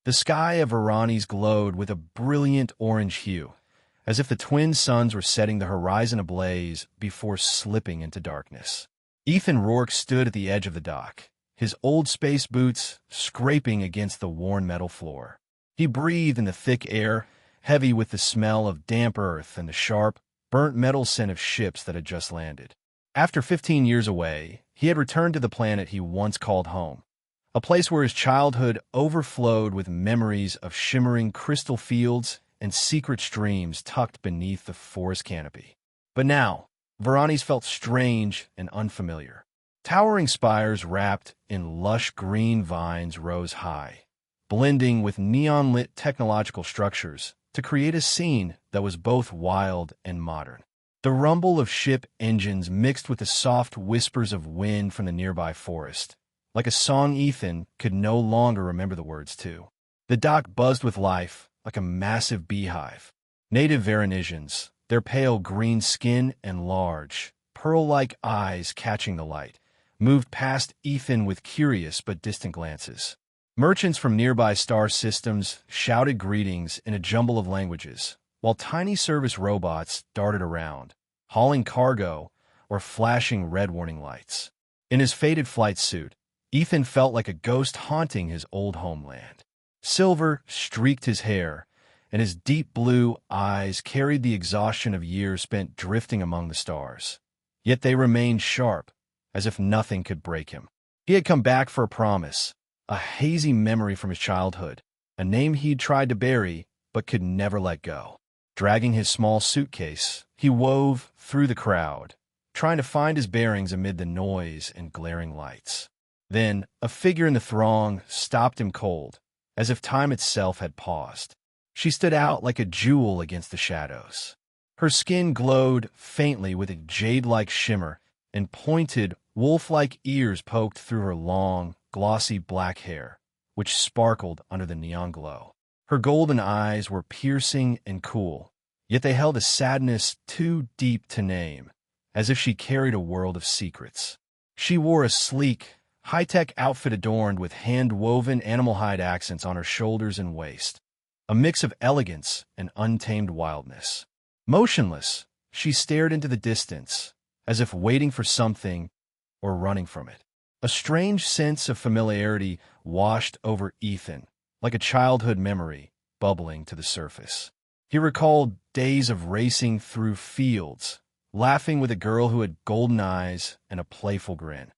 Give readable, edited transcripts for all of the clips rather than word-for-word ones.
The sky of Veranis glowed with a brilliant orange hue, as if the twin suns were setting the horizon ablaze before slipping into darkness. Ethan Rourke stood at the edge of the dock, his old space boots scraping against the worn metal floor. He breathed in the thick air, heavy with the smell of damp earth and the sharp, burnt metal scent of ships that had just landed. After 15 years away, he had returned to the planet he once called home, a place where his childhood overflowed with memories of shimmering crystal fields and secret streams tucked beneath the forest canopy. But now, Veranis felt strange and unfamiliar. Towering spires wrapped in lush green vines rose high, blending with neon-lit technological structures to create a scene that was both wild and modern. The rumble of ship engines mixed with the soft whispers of wind from the nearby forest, like a song Ethan could no longer remember the words to. The dock buzzed with life, like a massive beehive. Native Veranisians, their pale green skin and large, pearl-like eyes catching the light, moved past Ethan with curious but distant glances. Merchants from nearby star systems shouted greetings in a jumble of languages, while tiny service robots darted around, hauling cargo or flashing red warning lights. In his faded flight suit, Ethan felt like a ghost haunting his old homeland. Silver streaked his hair, and his deep blue eyes carried the exhaustion of years spent drifting among the stars. Yet they remained sharp, as if nothing could break him. He had come back for a promise, a hazy memory from his childhood, a name he'd tried to bury but could never let go. Dragging his small suitcase, he wove through the crowd, trying to find his bearings amid the noise and glaring lights. Then, a figure in the throng stopped him cold, as if time itself had paused. She stood out like a jewel against the shadows. Her skin glowed faintly with a jade-like shimmer, and pointed, wolf-like ears poked through her long, glossy black hair, which sparkled under the neon glow. Her golden eyes were piercing and cool, yet they held a sadness too deep to name, as if she carried a world of secrets. She wore a sleek, high-tech outfit adorned with hand-woven animal hide accents on her shoulders and waist, a mix of elegance and untamed wildness. Motionless, she stared into the distance, as if waiting for something or running from it. A strange sense of familiarity washed over Ethan, like a childhood memory bubbling to the surface. He recalled days of racing through fields, laughing with a girl who had golden eyes and a playful grin.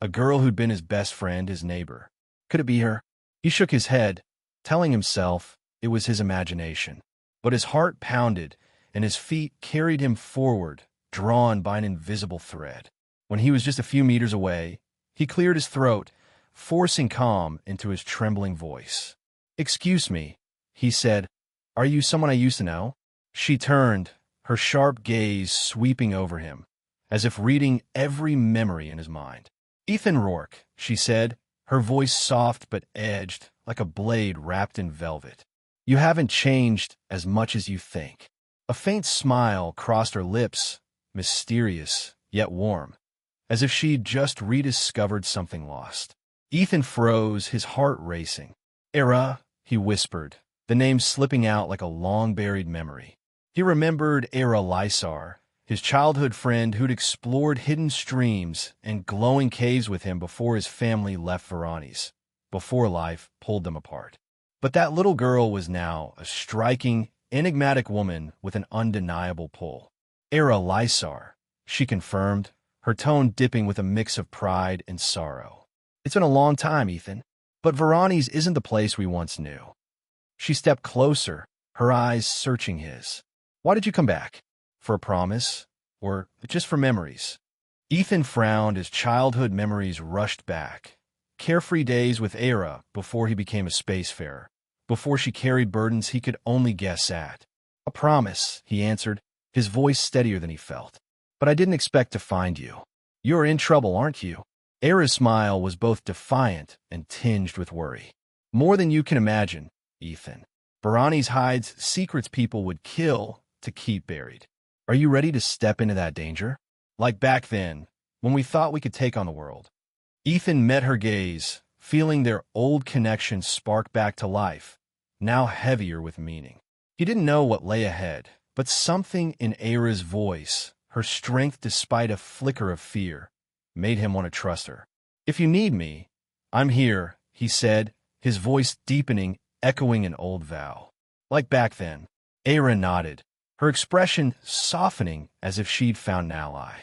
A girl who'd been his best friend, his neighbor. Could it be her? He shook his head, telling himself it was his imagination. But his heart pounded, and his feet carried him forward, drawn by an invisible thread. When he was just a few meters away, he cleared his throat, forcing calm into his trembling voice. "Excuse me," he said. "Are you someone I used to know?" She turned, her sharp gaze sweeping over him, as if reading every memory in his mind. "Ethan Rourke," she said, her voice soft but edged, like a blade wrapped in velvet. "You haven't changed as much as you think." A faint smile crossed her lips, mysterious yet warm, as if she'd just rediscovered something lost. Ethan froze, his heart racing. "Aira," he whispered, the name slipping out like a long-buried memory. He remembered Aira Lysar, his childhood friend who'd explored hidden streams and glowing caves with him before his family left Veranis, before life pulled them apart. But that little girl was now a striking, enigmatic woman with an undeniable pull. "Aira Lysar," she confirmed, her tone dipping with a mix of pride and sorrow. "It's been a long time, Ethan, but Veranis isn't the place we once knew." She stepped closer, her eyes searching his. "Why did you come back? For a promise? Or just for memories?" Ethan frowned as childhood memories rushed back. Carefree days with Aira before he became a spacefarer, before she carried burdens he could only guess at. "A promise," he answered, his voice steadier than he felt. "But I didn't expect to find you. You're in trouble, aren't you?" Aira's smile was both defiant and tinged with worry. "More than you can imagine, Ethan. Veranis hides secrets people would kill to keep buried. Are you ready to step into that danger? Like back then, when we thought we could take on the world?" Ethan met her gaze, feeling their old connection spark back to life, now heavier with meaning. He didn't know what lay ahead, but something in Aira's voice, her strength despite a flicker of fear, made him want to trust her. "If you need me, I'm here," he said, his voice deepening, echoing an old vow. "Like back then." Aira nodded, her expression softening as if she'd found an ally.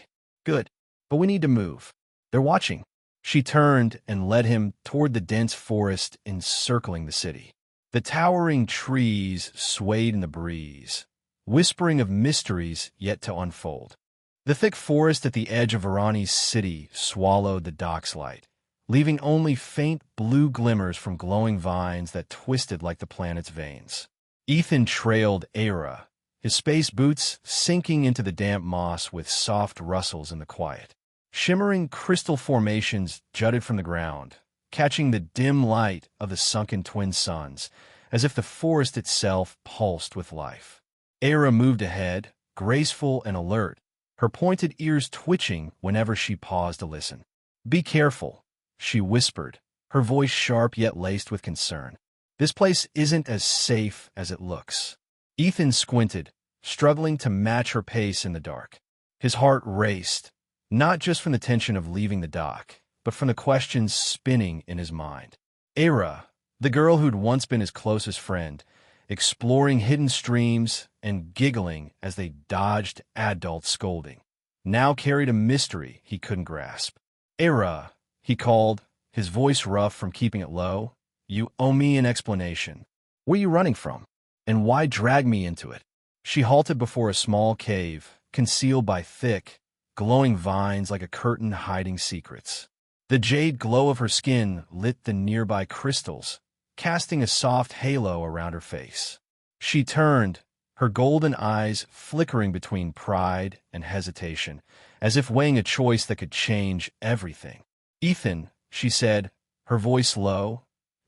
"Good, but we need to move. They're watching." She turned and led him toward the dense forest encircling the city. The towering trees swayed in the breeze, whispering of mysteries yet to unfold. The thick forest at the edge of Veranis city swallowed the dock's light, leaving only faint blue glimmers from glowing vines that twisted like the planet's veins. Ethan trailed Aira, his space boots sinking into the damp moss with soft rustles in the quiet. Shimmering crystal formations jutted from the ground, catching the dim light of the sunken twin suns, as if the forest itself pulsed with life. Aira moved ahead, graceful and alert, her pointed ears twitching whenever she paused to listen. "Be careful," she whispered, her voice sharp yet laced with concern. "This place isn't as safe as it looks." Ethan squinted, struggling to match her pace in the dark. His heart raced, not just from the tension of leaving the dock, but from the questions spinning in his mind. Aira, the girl who'd once been his closest friend, exploring hidden streams and giggling as they dodged adult scolding, now carried a mystery he couldn't grasp. "Aira," he called, his voice rough from keeping it low, "you owe me an explanation. Where are you running from? And why drag me into it?" She halted before a small cave, concealed by thick, glowing vines like a curtain hiding secrets. The jade glow of her skin lit the nearby crystals, casting a soft halo around her face. She turned, her golden eyes flickering between pride and hesitation, as if weighing a choice that could change everything. "Ethan," she said, her voice low,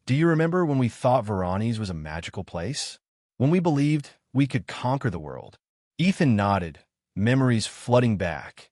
"do you remember when we thought Veranis was a magical place? When we believed we could conquer the world?" Ethan nodded, memories flooding back.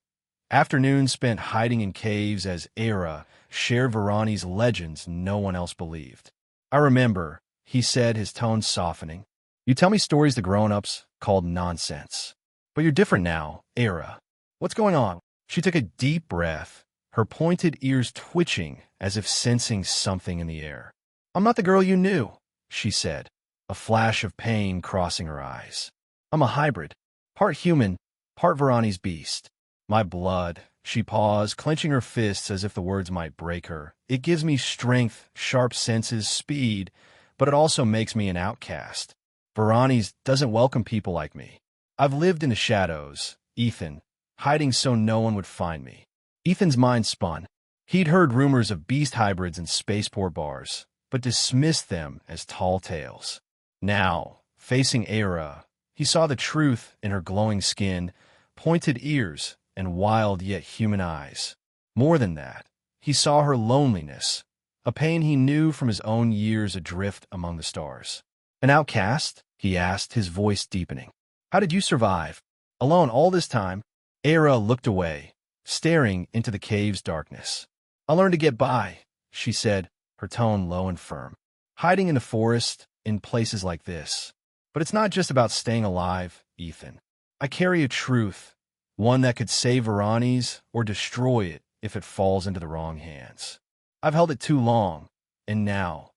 Afternoons spent hiding in caves as Aira shared Veranis' legends no one else believed. "I remember," he said, his tone softening. "You tell me stories the grown-ups called nonsense. But you're different now, Aira. What's going on?" She took a deep breath, her pointed ears twitching as if sensing something in the air. "I'm not the girl you knew," she said, a flash of pain crossing her eyes. "I'm a hybrid, part human, part Veranis beast. My blood," she paused, clenching her fists as if the words might break her. "It gives me strength, sharp senses, speed, but it also makes me an outcast. Veranis doesn't welcome people like me. I've lived in the shadows, Ethan, hiding so no one would find me." Ethan's mind spun. He'd heard rumors of beast hybrids in spaceport bars, but dismissed them as tall tales. Now, facing Aira, he saw the truth in her glowing skin, pointed ears, and wild yet human eyes. More than that, he saw her loneliness, a pain he knew from his own years adrift among the stars. "An outcast?" he asked, his voice deepening. "How did you survive? Alone all this time?" Aira looked away, staring into the cave's darkness. "I learned to get by," she said, her tone low and firm. "Hiding in the forest, in places like this. But it's not just about staying alive, Ethan. I carry a truth, one that could save Veranis or destroy it if it falls into the wrong hands. I've held it too long, and now—"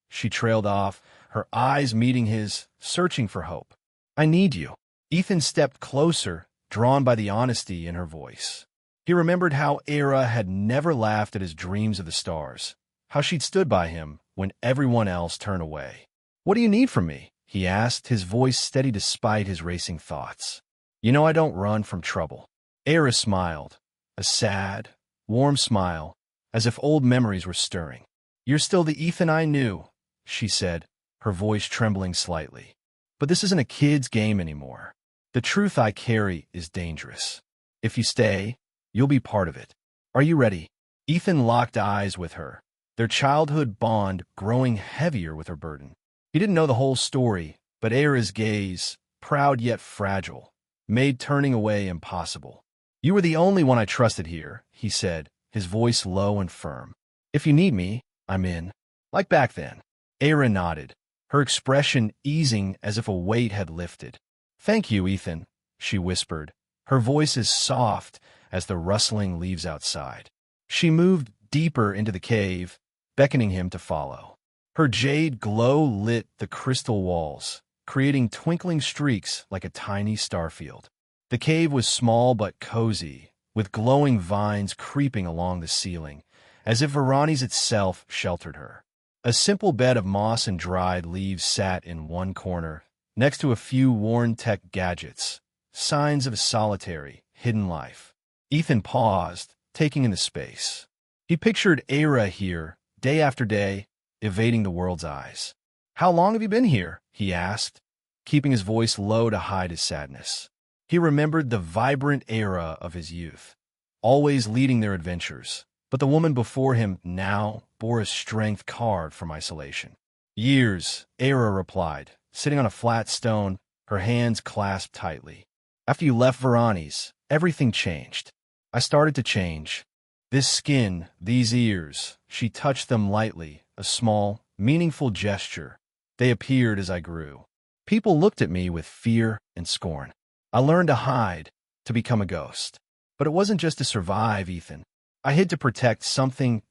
She trailed off, her eyes meeting his, searching for hope. "I need you." Ethan stepped closer, drawn by the honesty in her voice. He remembered how Aira had never laughed at his dreams of the stars, how she'd stood by him when everyone else turned away. "What do you need from me?" he asked, his voice steady despite his racing thoughts. "You know I don't run from trouble." Aira smiled, a sad, warm smile, as if old memories were stirring. "You're still the Ethan I knew," she said, her voice trembling slightly. "But this isn't a kid's game anymore. The truth I carry is dangerous. If you stay, you'll be part of it. Are you ready?" Ethan locked eyes with her, their childhood bond growing heavier with her burden. He didn't know the whole story, but Aira's gaze, proud yet fragile, made turning away impossible. "You were the only one I trusted here," he said, his voice low and firm. "If you need me, I'm in. Like back then. Aira nodded, her expression easing as if a weight had lifted. Thank you, Ethan, she whispered, her voice as soft as the rustling leaves outside. She moved deeper into the cave, beckoning him to follow. Her jade glow lit the crystal walls, creating twinkling streaks like a tiny starfield. The cave was small but cozy, with glowing vines creeping along the ceiling, as if Veranis itself sheltered her. A simple bed of moss and dried leaves sat in one corner, next to a few worn tech gadgets, signs of a solitary, hidden life. Ethan paused, taking in the space. He pictured Aira here, day after day, evading the world's eyes. "How long have you been here?" he asked, keeping his voice low to hide his sadness. He remembered the vibrant Aira of his youth, always leading their adventures, but the woman before him now bore a strength carved from isolation. "Years," Aira replied, sitting on a flat stone, her hands clasped tightly. "After you left Veranis, everything changed. I started to change. This skin, these ears," she touched them lightly, a small, meaningful gesture. "They appeared as I grew. People looked at me with fear and scorn. I learned to hide, to become a ghost. But it wasn't just to survive, Ethan. I hid to protect something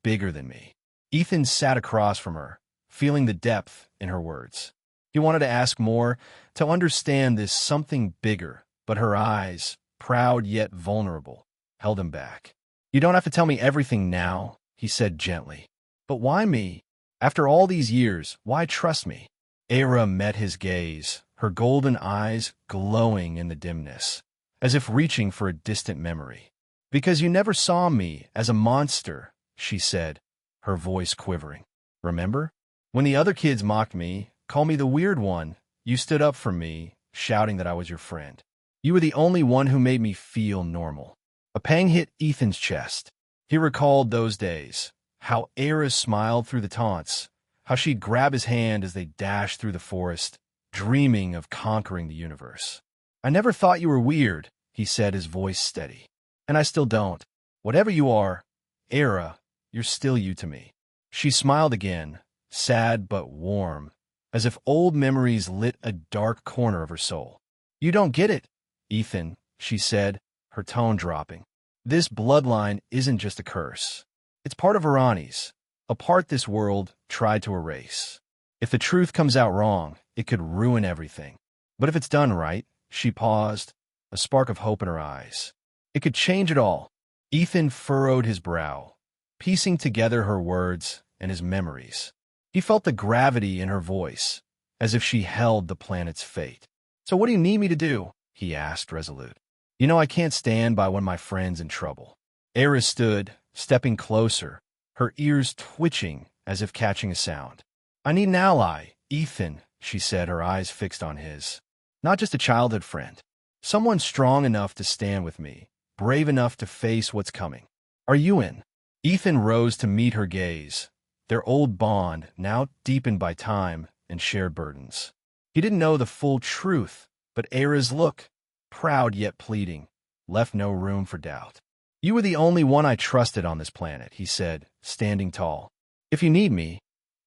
bigger than me." Ethan sat across from her, feeling the depth in her words. He wanted to ask more, to understand this something bigger, but her eyes, proud yet vulnerable, held him back. "You don't have to tell me everything now," he said gently. "But why me? After all these years, why trust me?" Aira met his gaze, her golden eyes glowing in the dimness, as if reaching for a distant memory. "Because you never saw me as a monster," she said, her voice quivering. "Remember? When the other kids mocked me, called me the weird one, you stood up for me, shouting that I was your friend. You were the only one who made me feel normal." A pang hit Ethan's chest. He recalled those days, how Aira smiled through the taunts, how she'd grab his hand as they dashed through the forest, dreaming of conquering the universe. "I never thought you were weird," he said, his voice steady. "And I still don't. Whatever you are, Aira, you're still you to me." She smiled again, sad but warm, as if old memories lit a dark corner of her soul. "You don't get it, Ethan," she said, her tone dropping. "This bloodline isn't just a curse. It's part of Veranis, a part this world tried to erase. If the truth comes out wrong, it could ruin everything. But if it's done right," she paused, a spark of hope in her eyes, "it could change it all." Ethan furrowed his brow, piecing together her words and his memories. He felt the gravity in her voice, as if she held the planet's fate. "So what do you need me to do?" he asked, resolute. "You know I can't stand by when my friend's in trouble." Aira stood, stepping closer, her ears twitching as if catching a sound. "I need an ally, Ethan," she said, her eyes fixed on his. "Not just a childhood friend. Someone strong enough to stand with me, brave enough to face what's coming. Are you in?" Ethan rose to meet her gaze, their old bond now deepened by time and shared burdens. He didn't know the full truth, but Aira's look, proud yet pleading, left no room for doubt. "You were the only one I trusted on this planet," he said, standing tall. "If you need me,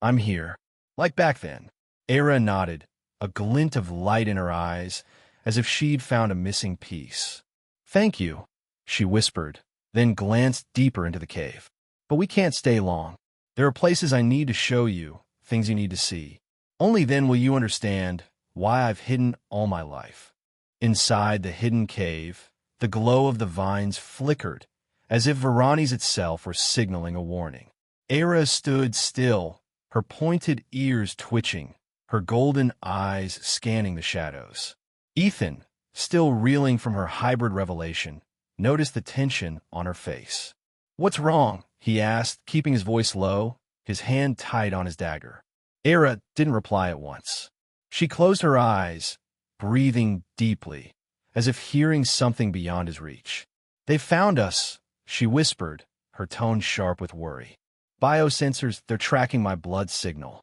I'm here. Like back then." Aira nodded, a glint of light in her eyes, as if she'd found a missing piece. "Thank you," she whispered, then glanced deeper into the cave. "But we can't stay long. There are places I need to show you, things you need to see. Only then will you understand why I've hidden all my life." Inside the hidden cave, the glow of the vines flickered, as if Veranis itself were signaling a warning. Aira stood still, her pointed ears twitching, her golden eyes scanning the shadows. Ethan, still reeling from her hybrid revelation, noticed the tension on her face. "What's wrong?" he asked, keeping his voice low, his hand tight on his dagger. Aira didn't reply at once. She closed her eyes, breathing deeply, as if hearing something beyond his reach. "They found us," she whispered, her tone sharp with worry. "Biosensors, they're tracking my blood signal."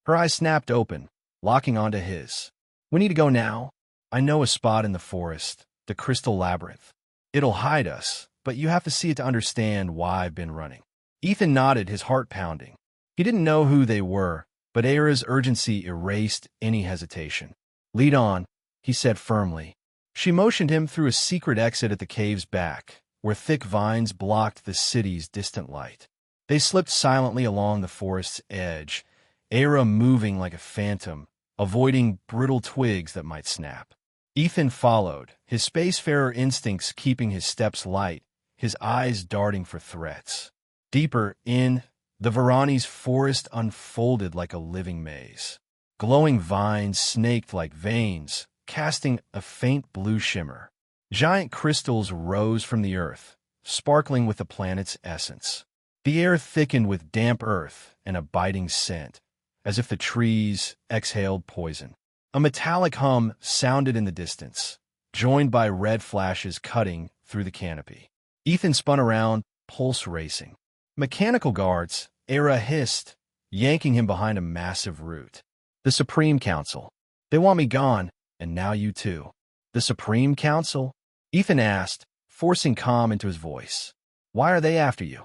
Her eyes snapped open, locking onto his. "We need to go now. I know a spot in the forest, the Crystal Labyrinth. It'll hide us, but you have to see it to understand why I've been running." Ethan nodded, his heart pounding. He didn't know who they were, but Aira's urgency erased any hesitation. "Lead on," he said firmly. She motioned him through a secret exit at the cave's back, where thick vines blocked the city's distant light. They slipped silently along the forest's edge, Aira moving like a phantom, avoiding brittle twigs that might snap. Ethan followed, his spacefarer instincts keeping his steps light, his eyes darting for threats. Deeper in, the Veranis forest unfolded like a living maze. Glowing vines snaked like veins, casting a faint blue shimmer. Giant crystals rose from the earth, sparkling with the planet's essence. The air thickened with damp earth and a biting scent, as if the trees exhaled poison. A metallic hum sounded in the distance, joined by red flashes cutting through the canopy. Ethan spun around, pulse racing. "Mechanical guards," Aira hissed, yanking him behind a massive root. "The Supreme Council. They want me gone, and now you too." "The Supreme Council?" Ethan asked, forcing calm into his voice. "Why are they after you?"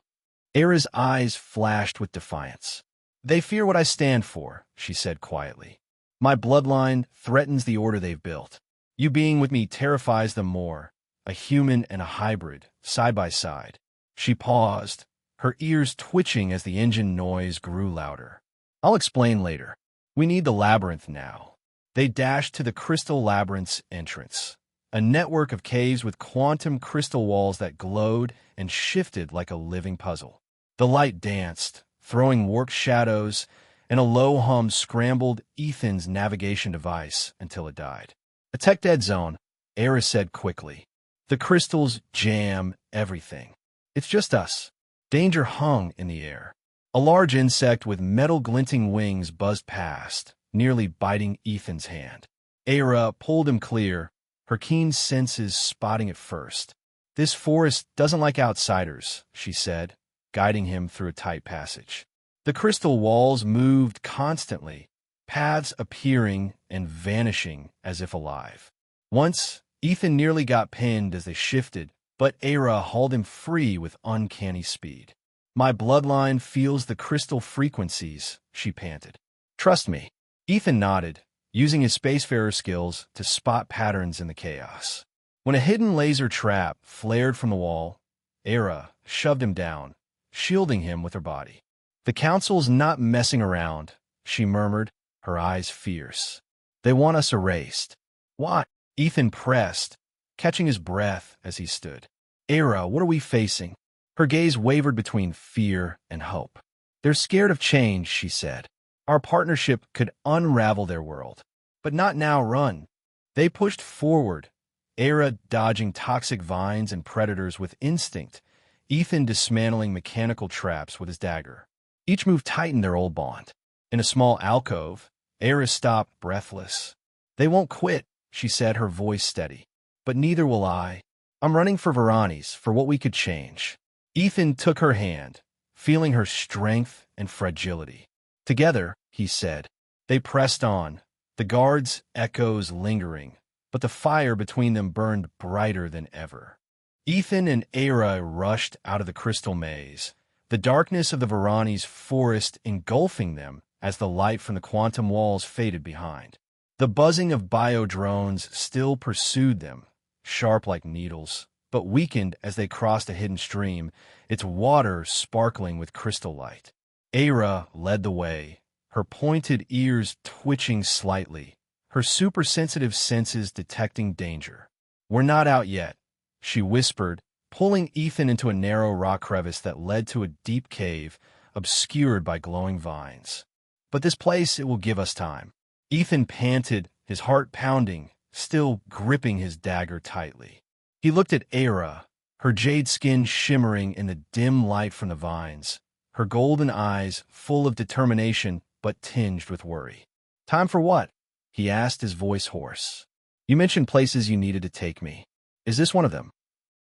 Aira's eyes flashed with defiance. "They fear what I stand for," she said quietly. "My bloodline threatens the order they've built. You being with me terrifies them more, a human and a hybrid, side by side." She paused, her ears twitching as the engine noise grew louder. "I'll explain later. We need the labyrinth now." They dashed to the crystal labyrinth's entrance, a network of caves with quantum crystal walls that glowed and shifted like a living puzzle. The light danced, throwing warped shadows, and a low hum scrambled Ethan's navigation device until it died. "A tech dead zone," Aira said quickly. "The crystals jam everything. It's just us." Danger hung in the air. A large insect with metal-glinting wings buzzed past, nearly biting Ethan's hand. Aira pulled him clear, her keen senses spotting it first. "This forest doesn't like outsiders," she said, guiding him through a tight passage. The crystal walls moved constantly, paths appearing and vanishing as if alive. Once, Ethan nearly got pinned as they shifted, but Aira hauled him free with uncanny speed. "My bloodline feels the crystal frequencies," she panted. "Trust me." Ethan nodded, using his spacefarer skills to spot patterns in the chaos. When a hidden laser trap flared from the wall, Aira shoved him down, shielding him with her body. "The Council's not messing around," she murmured, her eyes fierce. "They want us erased." "Why?" Ethan pressed, catching his breath as he stood. "Aira, what are we facing?" Her gaze wavered between fear and hope. "They're scared of change," she said. "Our partnership could unravel their world. But not now, run." They pushed forward, Aira dodging toxic vines and predators with instinct, Ethan dismantling mechanical traps with his dagger. Each move tightened their old bond. In a small alcove, Aira stopped, breathless. "They won't quit," she said, her voice steady. "But neither will I. I'm running for Veranis, for what we could change." Ethan took her hand, feeling her strength and fragility. "Together," he said. They pressed on, the guards' echoes lingering, but the fire between them burned brighter than ever. Ethan and Aira rushed out of the crystal maze, the darkness of the Veranis forest engulfing them as the light from the quantum walls faded behind. The buzzing of bio-drones still pursued them, sharp like needles, but weakened as they crossed a hidden stream, its water sparkling with crystal light. Aira led the way, her pointed ears twitching slightly, her super-sensitive senses detecting danger. "We're not out yet," she whispered, pulling Ethan into a narrow rock crevice that led to a deep cave obscured by glowing vines. "But this place, it will give us time." Ethan panted, his heart pounding, still gripping his dagger tightly. He looked at Aira, her jade skin shimmering in the dim light from the vines, her golden eyes full of determination but tinged with worry. "Time for what?" he asked, his voice hoarse. "You mentioned places you needed to take me. Is this one of them?"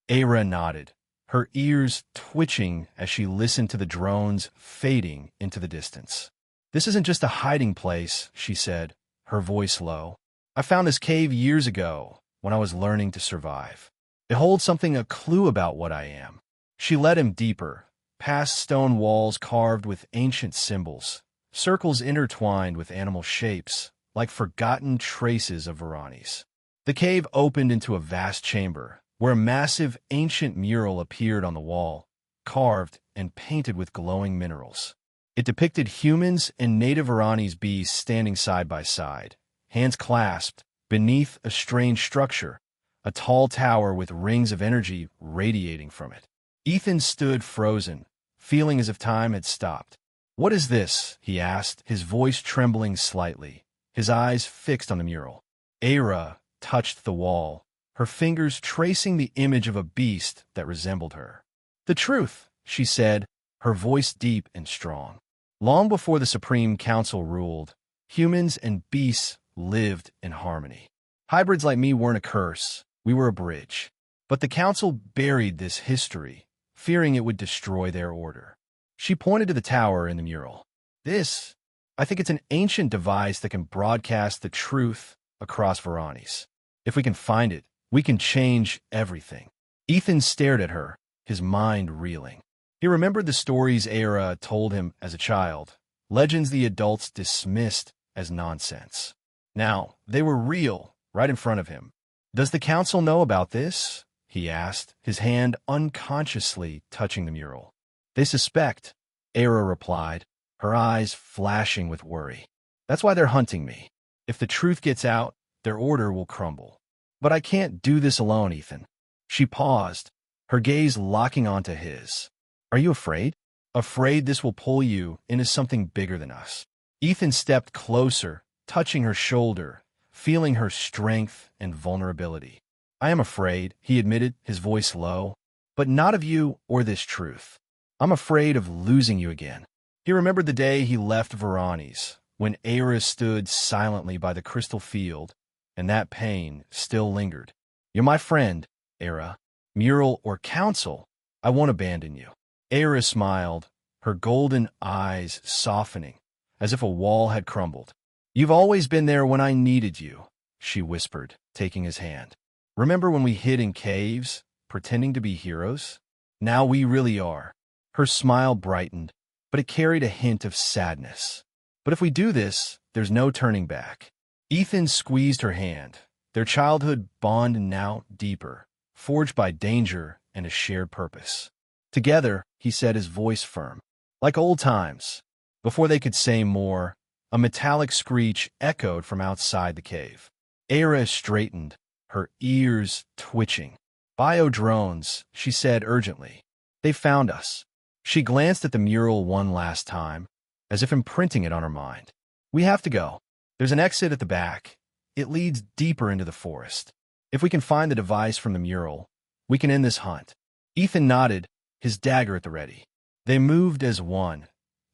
Aira nodded, her ears twitching as she listened to the drones fading into the distance. "This isn't just a hiding place," she said, her voice low. "I found this cave years ago when I was learning to survive. It holds something, a clue about what I am." She led him deeper, past stone walls carved with ancient symbols, circles intertwined with animal shapes, like forgotten traces of Veranis. The cave opened into a vast chamber, where a massive ancient mural appeared on the wall, carved and painted with glowing minerals. It depicted humans and native Veranis beasts standing side by side, hands clasped, beneath a strange structure, a tall tower with rings of energy radiating from it. Ethan stood frozen, feeling as if time had stopped. "What is this?" he asked, his voice trembling slightly, his eyes fixed on the mural. Aira touched the wall, her fingers tracing the image of a beast that resembled her. "The truth," she said, her voice deep and strong. Long before the Supreme Council ruled, humans and beasts lived in harmony. Hybrids like me weren't a curse, we were a bridge. But the Council buried this history, fearing it would destroy their order. She pointed to the tower in the mural. I think it's an ancient device that can broadcast the truth across Veranis. If we can find it, we can change everything." Ethan stared at her, his mind reeling. He remembered the stories Aira told him as a child, legends the adults dismissed as nonsense. Now, they were real, right in front of him. "Does the Council know about this?" he asked, his hand unconsciously touching the mural. "They suspect," Aira replied, her eyes flashing with worry. "That's why they're hunting me. If the truth gets out, their order will crumble. But I can't do this alone, Ethan." She paused, her gaze locking onto his. "Are you afraid? Afraid this will pull you into something bigger than us?" Ethan stepped closer, touching her shoulder, feeling her strength and vulnerability. "I am afraid," he admitted, his voice low, "but not of you or this truth. I'm afraid of losing you again." He remembered the day he left Veranis, when Aira stood silently by the crystal field, and that pain still lingered. "You're my friend, Aira. Mural or council, I won't abandon you." Aira smiled, her golden eyes softening, as if a wall had crumbled. "You've always been there when I needed you," she whispered, taking his hand. "Remember when we hid in caves, pretending to be heroes? Now we really are." Her smile brightened, but it carried a hint of sadness. "But if we do this, there's no turning back." Ethan squeezed her hand, their childhood bond now deeper, forged by danger and a shared purpose. "Together," he said, his voice firm, "like old times." Before they could say more, a metallic screech echoed from outside the cave. Aira straightened, her ears twitching. "Bio-drones," she said urgently. "They found us." She glanced at the mural one last time, as if imprinting it on her mind. "We have to go. There's an exit at the back. It leads deeper into the forest. If we can find the device from the mural, we can end this hunt." Ethan nodded, his dagger at the ready. They moved as one,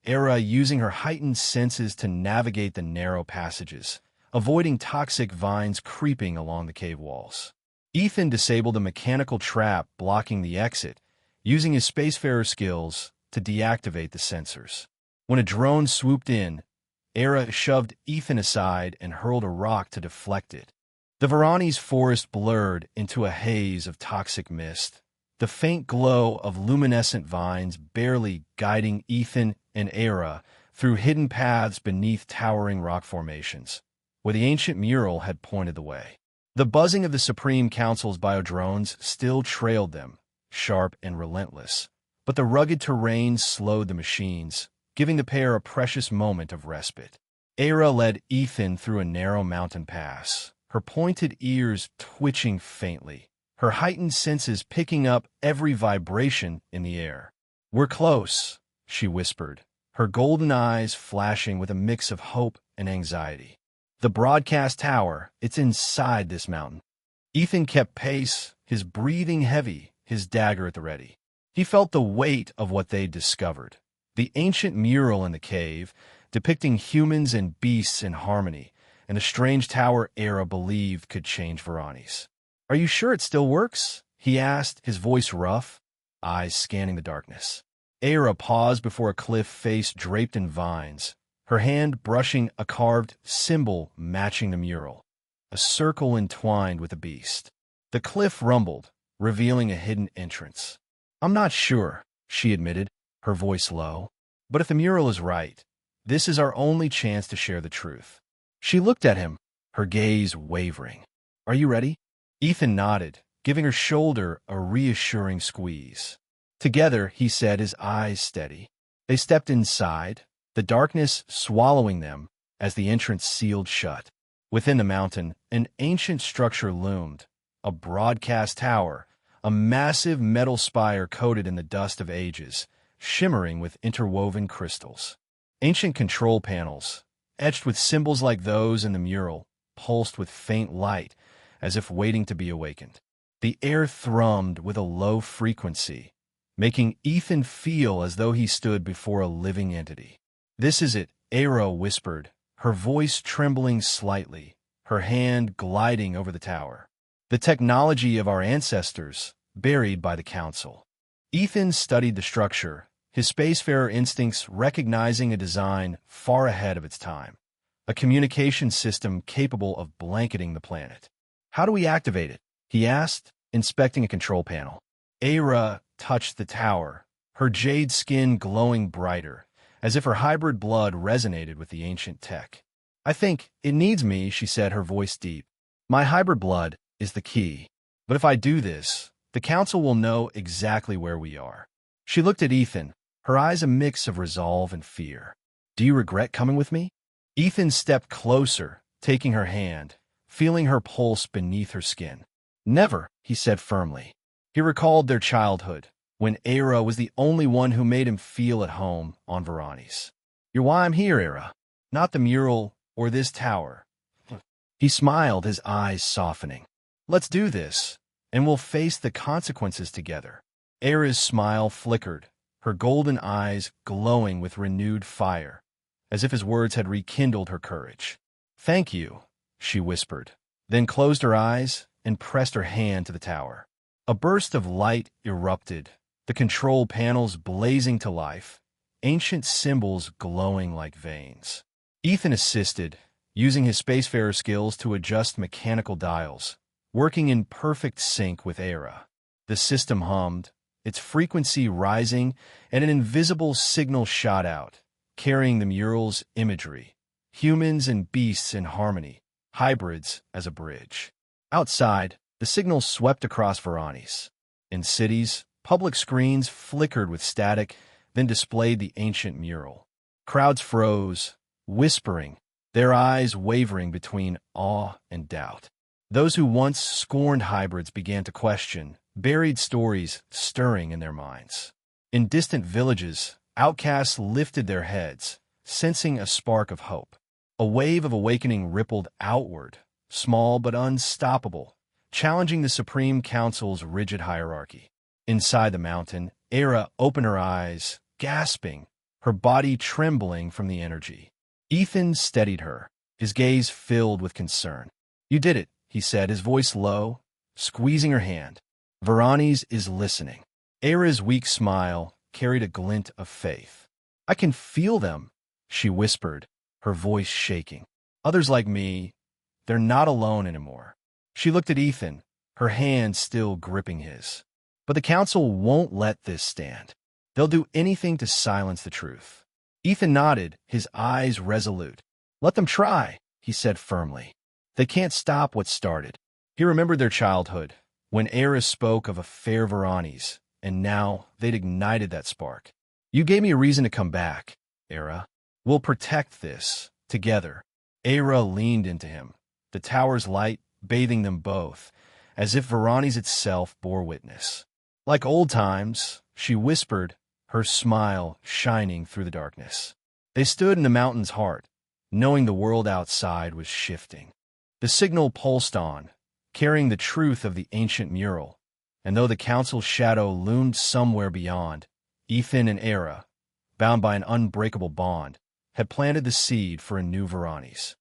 Aira using her heightened senses to navigate the narrow passages, avoiding toxic vines creeping along the cave walls. Ethan disabled a mechanical trap blocking the exit, using his spacefarer skills to deactivate the sensors. When a drone swooped in, Aira shoved Ethan aside and hurled a rock to deflect it. The Veranis forest blurred into a haze of toxic mist, the faint glow of luminescent vines barely guiding Ethan and Aira through hidden paths beneath towering rock formations, where the ancient mural had pointed the way. The buzzing of the Supreme Council's biodrones still trailed them, sharp and relentless, but the rugged terrain slowed the machines, giving the pair a precious moment of respite. Aira led Ethan through a narrow mountain pass, her pointed ears twitching faintly, her heightened senses picking up every vibration in the air. "We're close," she whispered, her golden eyes flashing with a mix of hope and anxiety. "The broadcast tower, it's inside this mountain." Ethan kept pace, his breathing heavy, his dagger at the ready. He felt the weight of what they'd discovered. The ancient mural in the cave, depicting humans and beasts in harmony, and the strange tower Aira believed could change Veranis. "Are you sure it still works?" he asked, his voice rough, eyes scanning the darkness. Aira paused before a cliff face draped in vines, her hand brushing a carved symbol matching the mural, a circle entwined with a beast. The cliff rumbled, revealing a hidden entrance. "I'm not sure," she admitted, her voice low. "But if the mural is right, this is our only chance to share the truth." She looked at him, her gaze wavering. "Are you ready?" Ethan nodded, giving her shoulder a reassuring squeeze. Together, he said, his eyes steady. They stepped inside, the darkness swallowing them as the entrance sealed shut. Within the mountain, an ancient structure loomed, a broadcast tower, a massive metal spire coated in the dust of ages, shimmering with interwoven crystals. Ancient control panels, etched with symbols like those in the mural, pulsed with faint light, as if waiting to be awakened. The air thrummed with a low frequency, making Ethan feel as though he stood before a living entity. "This is it," Aira whispered, her voice trembling slightly, her hand gliding over the tower. "The technology of our ancestors, buried by the Council." Ethan studied the structure, his spacefarer instincts recognizing a design far ahead of its time, a communication system capable of blanketing the planet. "How do we activate it?" he asked, inspecting a control panel. Aira touched the tower, her jade skin glowing brighter, as if her hybrid blood resonated with the ancient tech. "I think it needs me," she said, her voice deep. "My hybrid blood is the key. But if I do this, the Council will know exactly where we are." She looked at Ethan, her eyes a mix of resolve and fear. "Do you regret coming with me?" Ethan stepped closer, taking her hand, feeling her pulse beneath her skin. "Never," he said firmly. He recalled their childhood, when Aira was the only one who made him feel at home on Veranis. "You're why I'm here, Aira. Not the mural or this tower." He smiled, his eyes softening. "Let's do this, and we'll face the consequences together." Aira's smile flickered, her golden eyes glowing with renewed fire, as if his words had rekindled her courage. "Thank you," she whispered, then closed her eyes and pressed her hand to the tower. A burst of light erupted, the control panels blazing to life, ancient symbols glowing like veins. Ethan assisted, using his spacefarer skills to adjust mechanical dials, working in perfect sync with Aira. The system hummed, its frequency rising, and an invisible signal shot out, carrying the mural's imagery, humans and beasts in harmony, hybrids as a bridge. Outside, the signal swept across Veranis. In cities, public screens flickered with static, then displayed the ancient mural. Crowds froze, whispering, their eyes wavering between awe and doubt. Those who once scorned hybrids began to question, buried stories stirring in their minds. In distant villages, outcasts lifted their heads, sensing a spark of hope. A wave of awakening rippled outward, small but unstoppable, challenging the Supreme Council's rigid hierarchy. Inside the mountain, Aira opened her eyes, gasping, her body trembling from the energy. Ethan steadied her, his gaze filled with concern. "You did it," he said, his voice low, squeezing her hand. "Veranis is listening." Aira's weak smile carried a glint of faith. "I can feel them," she whispered, her voice shaking. "Others like me, they're not alone anymore." She looked at Ethan, her hand still gripping his. "But the Council won't let this stand. They'll do anything to silence the truth." Ethan nodded, his eyes resolute. "Let them try," he said firmly. "They can't stop what started." He remembered their childhood, when Aira spoke of a fair Veranis, and now they'd ignited that spark. "You gave me a reason to come back, Aira. We'll protect this, together." Aira leaned into him, the tower's light bathing them both, as if Veranis itself bore witness. "Like old times," she whispered, her smile shining through the darkness. They stood in the mountain's heart, knowing the world outside was shifting. The signal pulsed on, carrying the truth of the ancient mural, and though the Council's shadow loomed somewhere beyond, Ethan and Aira, bound by an unbreakable bond, had planted the seed for a new Veranis.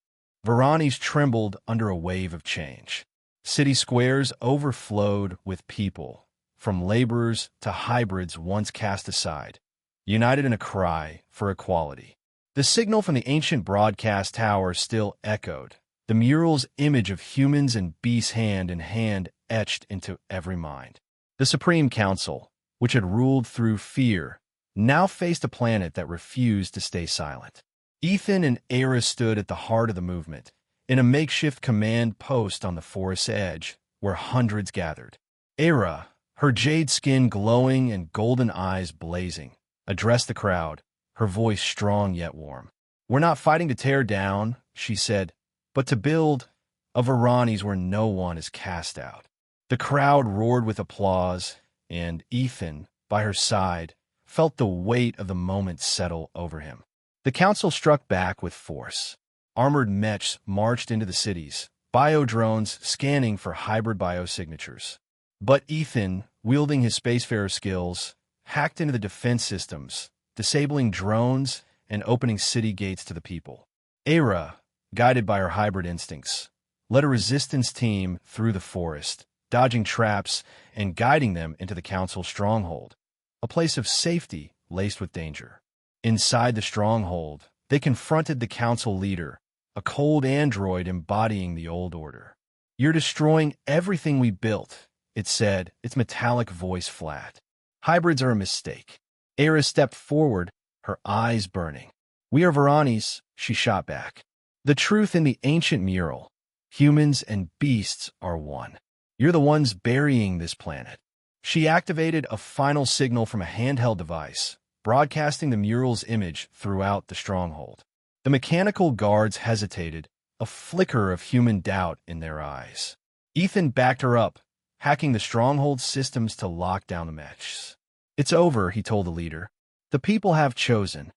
Veranis trembled under a wave of change. City squares overflowed with people, from laborers to hybrids once cast aside, united in a cry for equality. The signal from the ancient broadcast tower still echoed, the mural's image of humans and beasts hand in hand etched into every mind. The Supreme Council, which had ruled through fear, now faced a planet that refused to stay silent. Ethan and Aira stood at the heart of the movement, in a makeshift command post on the forest's edge, where hundreds gathered. Aira, her jade skin glowing and golden eyes blazing, addressed the crowd, her voice strong yet warm. "We're not fighting to tear down," she said, "but to build a Veranis where no one is cast out." The crowd roared with applause, and Ethan, by her side, felt the weight of the moment settle over him. The council struck back with force. Armored mechs marched into the cities, bio-drones scanning for hybrid biosignatures. But Ethan, wielding his spacefarer skills, hacked into the defense systems, disabling drones and opening city gates to the people. Aira, guided by her hybrid instincts, led a resistance team through the forest, dodging traps and guiding them into the council's stronghold, a place of safety laced with danger. Inside the stronghold, they confronted the council leader, a cold android embodying the old order. "You're destroying everything we built," it said, its metallic voice flat. "Hybrids are a mistake." Aira stepped forward, her eyes burning. "We are Veranis," she shot back. "The truth in the ancient mural. Humans and beasts are one. You're the ones burying this planet." She activated a final signal from a handheld device, broadcasting the mural's image throughout the stronghold. The mechanical guards hesitated, a flicker of human doubt in their eyes. Ethan backed her up, hacking the stronghold systems to lock down the mechs. "It's over," he told the leader. "The people have chosen."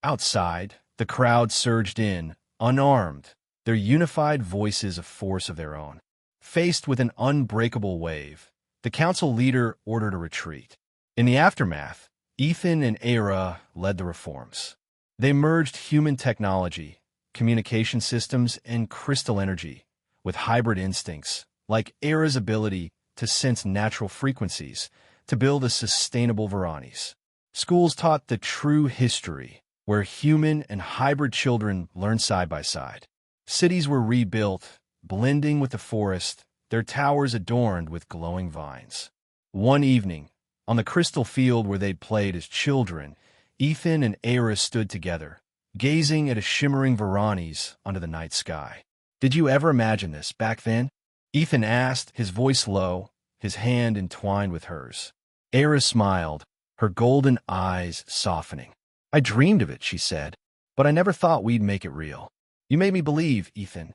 Outside, the crowd surged in, unarmed, their unified voices a force of their own. Faced with an unbreakable wave, the council leader ordered a retreat. In the aftermath, Ethan and Aira led the reforms. They merged human technology, communication systems, and crystal energy with hybrid instincts, like Aira's ability to sense natural frequencies, to build a sustainable Veranis. Schools taught the true history, where human and hybrid children learn side by side. Cities were rebuilt, blending with the forest, their towers adorned with glowing vines. One evening, on the crystal field where they'd played as children, Ethan and Aira stood together, gazing at a shimmering Veranis under the night sky. "Did you ever imagine this back then?" Ethan asked, his voice low, his hand entwined with hers. Aira smiled, her golden eyes softening. "I dreamed of it," she said, "but I never thought we'd make it real. You made me believe, Ethan."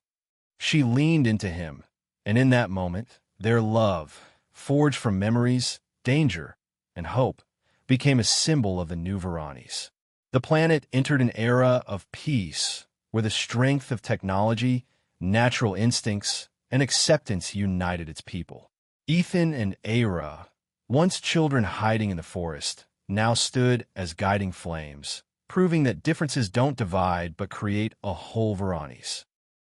She leaned into him, and in that moment, their love, forged from memories, danger, and hope, became a symbol of the new Veranis. The planet entered an era of peace, where the strength of technology, natural instincts, and acceptance united its people. Ethan and Aira, once children hiding in the forest, now stood as guiding flames, proving that differences don't divide but create a whole Veranis.